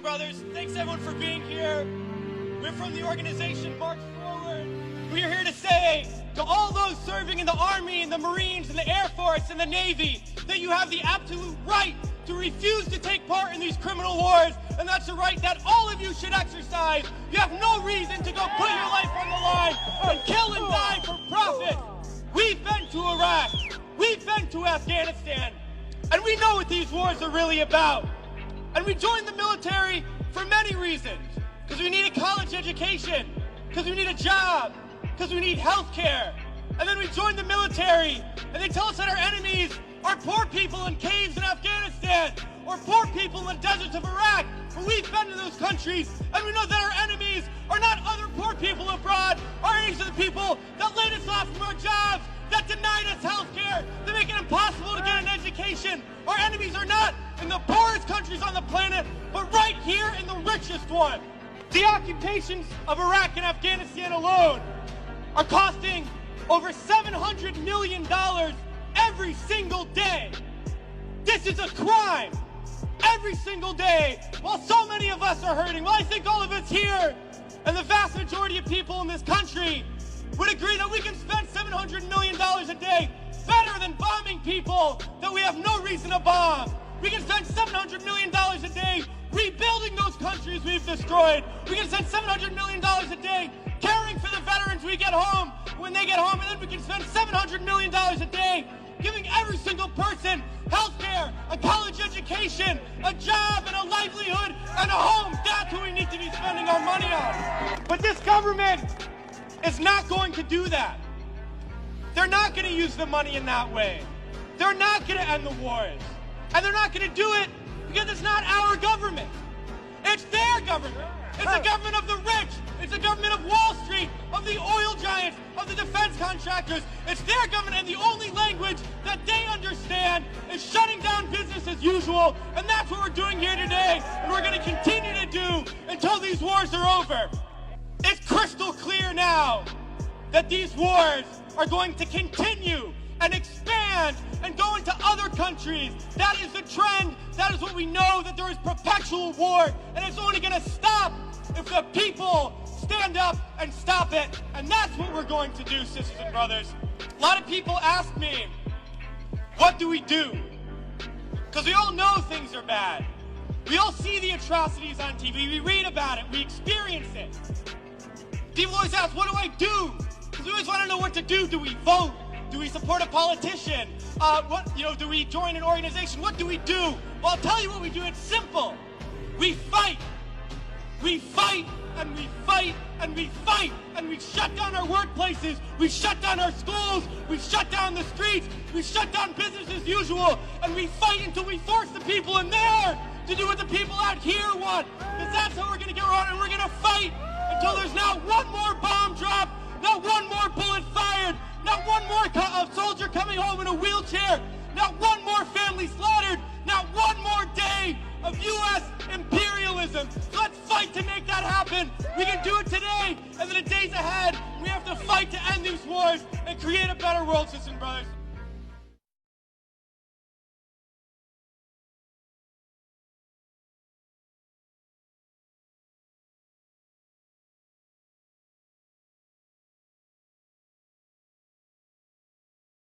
brothers. Thanks everyone for being here. We're from the organization March Forward. We're here to say to all those serving in the Army and the Marines and the Air Force and the Navy that you have the absolute right to refuse to take part in these criminal wars, and that's a right that all of you should exercise. You have no reason to go put your life on the line and kill and die for profit. We've been to Iraq, we've been to Afghanistan, and we know what these wars are really about. And we joined the military for many reasons. Because we need a college education, because we need a job, because we need health care. And then we joined the military, and they tell us that our enemies are poor people in caves in Afghanistan, or poor people in the deserts of Iraq. But we've been to those countries, and we know that our enemies are not other poor people abroad. Our enemies are the people that laid us off from our jobs, that denied us health care, that make it impossible to get an education. Our enemies are not in the poorest countries on the planet, but right here in the richest one. The occupations of Iraq and Afghanistan alone are costing over $700 million every single day. This is a crime every single day, while so many of us are hurting. Well, I think all of us here and the vast majority of people in this country would agree that we can spend $700 million a day better than bombing people that we have no reason to bomb. We can spend $700 million a day rebuilding those countries we've destroyed. We can spend $700 million a day caring for the veterans we get home when they get home, and then we can spend $700 million a day giving every single person health care, a college education, a job, and a livelihood, and a home. That's what we need to be spending our money on. But this government is not going to do that. They're not going to use the money in that way. They're not going to end the wars. And they're not going to do it because it's not our government. It's their government. It's the government of the rich. It's the government of Wall Street, of the oil giants, of the defense contractors. It's their government, and the only language that they understand is shutting down business as usual. And that's what we're doing here today, and we're going to continue to do until these wars are over. It's crystal clear now that these wars are going to continue and expand and go into other countries. That is the trend. That is what we know, that there is perpetual war, and it's only going to stop if the people stand up and stop it. And that's what we're going to do, sisters and brothers. A lot of people ask me, what do we do? Because we all know things are bad. We all see the atrocities on TV. We read about it. We experience it. People always ask, what do I do? Because we always want to know what to do. Do we vote? Do we support a politician? Do we join an organization? What do we do? Well, I'll tell you what we do. It's simple. We fight. We fight, and we fight, and we fight, and we shut down our workplaces. We shut down our schools. We shut down the streets. We shut down business as usual, and we fight until we force the people in there to do what the people out here want. Because that's how we're going to get around, and we're going to fight until there's not one more bomb drop, not one more bullet fired, not one more soldier coming home in a wheelchair, not one more family slaughtered, not one more day of U.S. imperialism. So let's fight to make that happen. We can do it today, and in the days ahead, we have to fight to end these wars and create a better world, sisters and brothers.